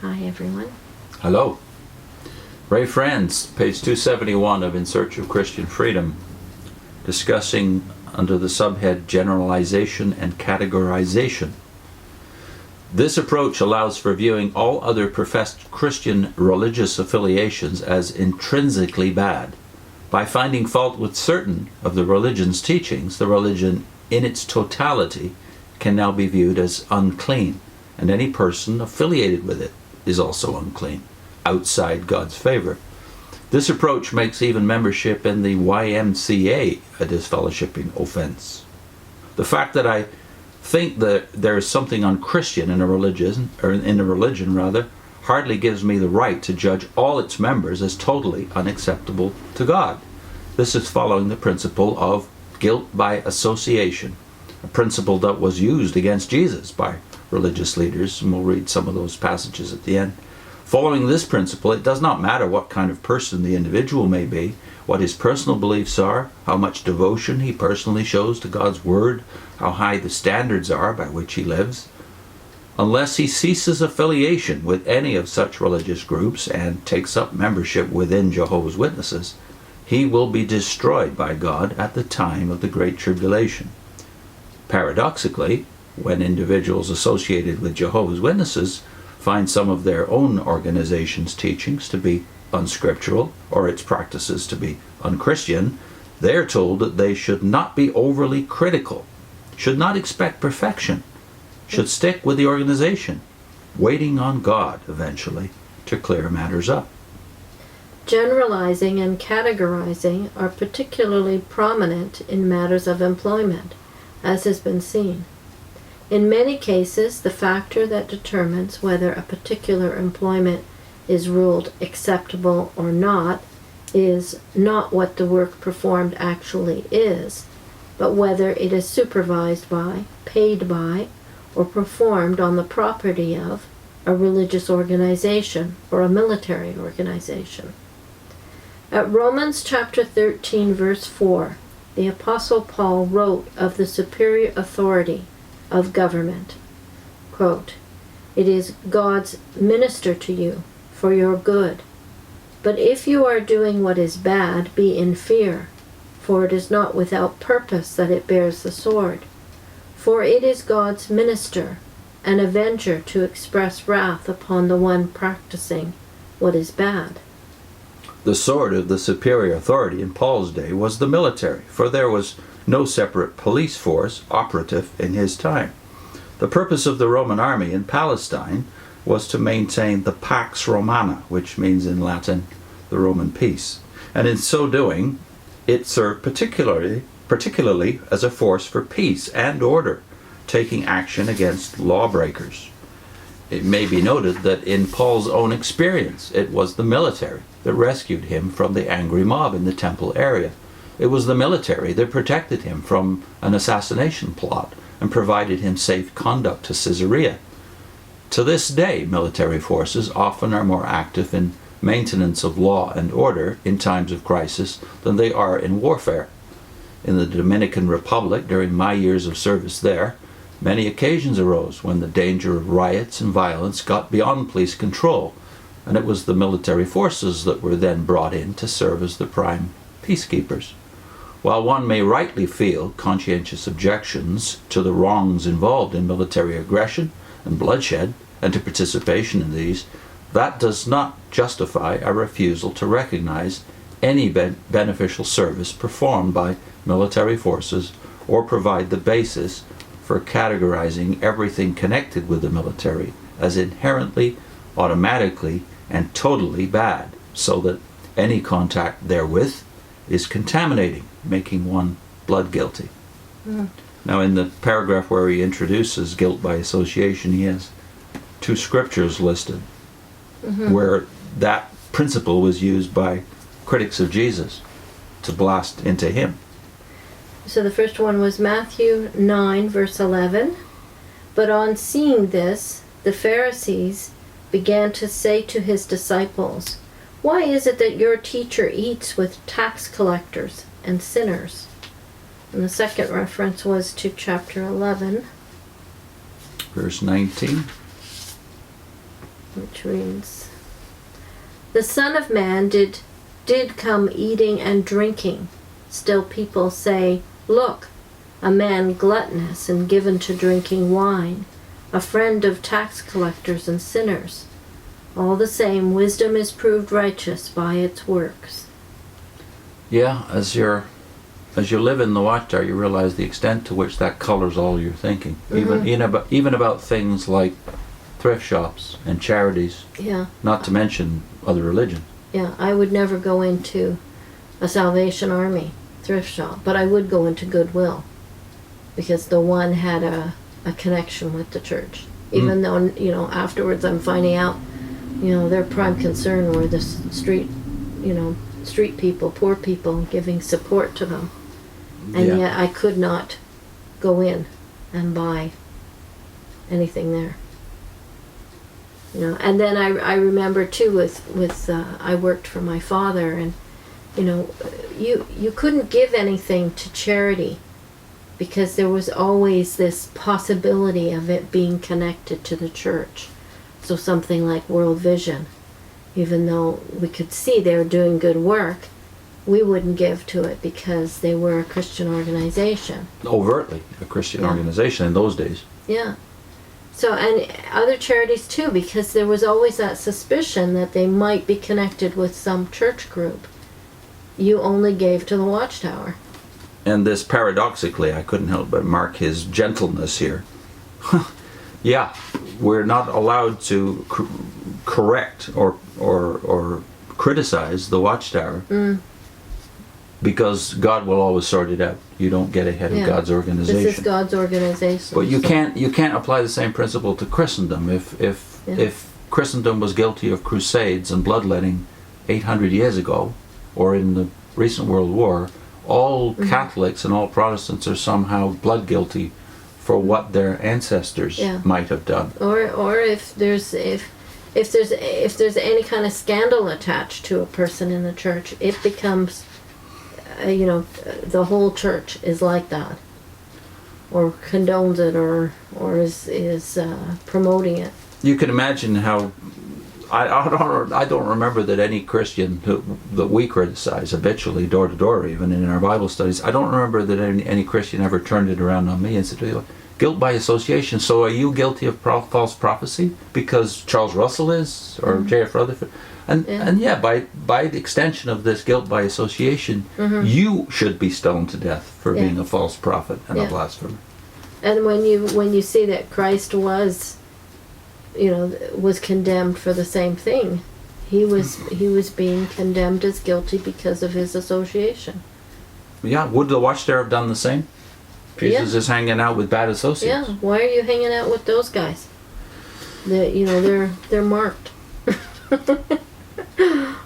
Hi, everyone. Hello. Ray Franz, page 271 of In Search of Christian Freedom, discussing under the subhead Generalization and Categorization. This approach allows for viewing all other professed Christian religious affiliations as intrinsically bad. By finding fault with certain of the religion's teachings, the religion in its totality can now be viewed as unclean, and any person affiliated with it is also unclean, outside God's favor. This approach makes even membership in the YMCA a disfellowshipping offense. The fact that I think that there is something unchristian in a religion, hardly gives me the right to judge all its members as totally unacceptable to God. This is following the principle of guilt by association, a principle that was used against Jesus by religious leaders, and we'll read some of those passages at the end. Following this principle, it does not matter what kind of person the individual may be, what his personal beliefs are, how much devotion he personally shows to God's Word, how high the standards are by which he lives. Unless he ceases affiliation with any of such religious groups and takes up membership within Jehovah's Witnesses, he will be destroyed by God at the time of the Great Tribulation. Paradoxically, when individuals associated with Jehovah's Witnesses find some of their own organization's teachings to be unscriptural or its practices to be unchristian, they are told that they should not be overly critical, should not expect perfection, should stick with the organization, waiting on God eventually to clear matters up. Generalizing and categorizing are particularly prominent in matters of employment, as has been seen. In many cases, the factor that determines whether a particular employment is ruled acceptable or not is not what the work performed actually is, but whether it is supervised by, paid by, or performed on the property of a religious organization or a military organization. At Romans chapter 13, verse 4, the Apostle Paul wrote of the superior authority of government, quote, "It is God's minister to you for your good. But if you are doing what is bad, be in fear, for it is not without purpose that it bears the sword. For it is God's minister, an avenger to express wrath upon the one practicing what is bad." The sword of the superior authority in Paul's day was the military, for there was no separate police force operative in his time. The purpose of the Roman army in Palestine was to maintain the Pax Romana, which means in Latin the Roman peace. And in so doing, it served particularly as a force for peace and order, taking action against lawbreakers. It may be noted that in Paul's own experience, it was the military that rescued him from the angry mob in the temple area. It was the military that protected him from an assassination plot and provided him safe conduct to Caesarea. To this day, military forces often are more active in maintenance of law and order in times of crisis than they are in warfare. In the Dominican Republic, during my years of service there, many occasions arose when the danger of riots and violence got beyond police control, and it was the military forces that were then brought in to serve as the prime peacekeepers. While one may rightly feel conscientious objections to the wrongs involved in military aggression and bloodshed, and to participation in these, that does not justify a refusal to recognize any beneficial service performed by military forces or provide the basis for categorizing everything connected with the military as inherently, automatically, and totally bad, so that any contact therewith is contaminating, making one blood guilty. Now, in the paragraph where he introduces guilt by association, he has two scriptures listed where that principle was used by critics of Jesus to blast into him. So the first one was Matthew 9, verse 11. "But on seeing this, the Pharisees began to say to his disciples, 'Why is it that your teacher eats with tax collectors and sinners?'" And the second reference was to chapter 11. Verse 19. which reads, "The Son of Man did come eating and drinking. Still people say, 'Look, a man gluttonous and given to drinking wine, a friend of tax collectors and sinners. All the same, wisdom is proved righteous by its works.'" Yeah, as you live in the Watchtower, you realize the extent to which that colors all your thinking. Even about things like thrift shops and charities, Yeah. not to mention other religions. Yeah, I would never go into a Salvation Army thrift shop, but I would go into Goodwill, because the one had a connection with the church. Even though, afterwards I'm finding out, their prime concern were the street people, poor people, giving support to them. And yet I could not go in and buy anything there. And then I remember too with I worked for my father, and you couldn't give anything to charity because there was always this possibility of it being connected to the church. So something like World Vision, even though we could see they were doing good work, we wouldn't give to it because they were a Christian organization. Overtly a Christian organization in those days. Yeah. So, and other charities too, because there was always that suspicion that they might be connected with some church group. You only gave to the Watchtower. And this, paradoxically, I couldn't help but mark his gentleness here. Yeah, we're not allowed to correct or criticize the Watchtower because God will always sort it out. You don't get ahead of God's organization. This is God's organization. But you can't apply the same principle to Christendom. If Christendom was guilty of crusades and bloodletting 800 years ago, or in the recent World War, all Catholics and all Protestants are somehow blood guilty for what their ancestors might have done. Or if there's any kind of scandal attached to a person in the church, it becomes the whole church is like that, or condones it, or is promoting it. You can imagine how I don't remember that any Christian that we criticize habitually, door to door, even in our Bible studies, I don't remember that any Christian ever turned it around on me and said, "Guilt by association. So are you guilty of false prophecy because Charles Russell is, or J.F. Rutherford?" And by the extension of this guilt by association, you should be stoned to death for being a false prophet and a blasphemer. And when you see that Christ was condemned for the same thing, he was being condemned as guilty because of his association. Yeah, would the Watchtower have done the same? Jesus is hanging out with bad associates. Yeah, why are you hanging out with those guys? They're marked.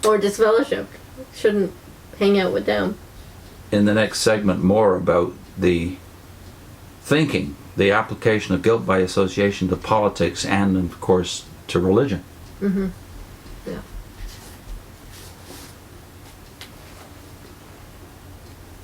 Or disfellowshipped. Shouldn't hang out with them. In the next segment, more about the thinking, the application of guilt by association to politics and, of course, to religion.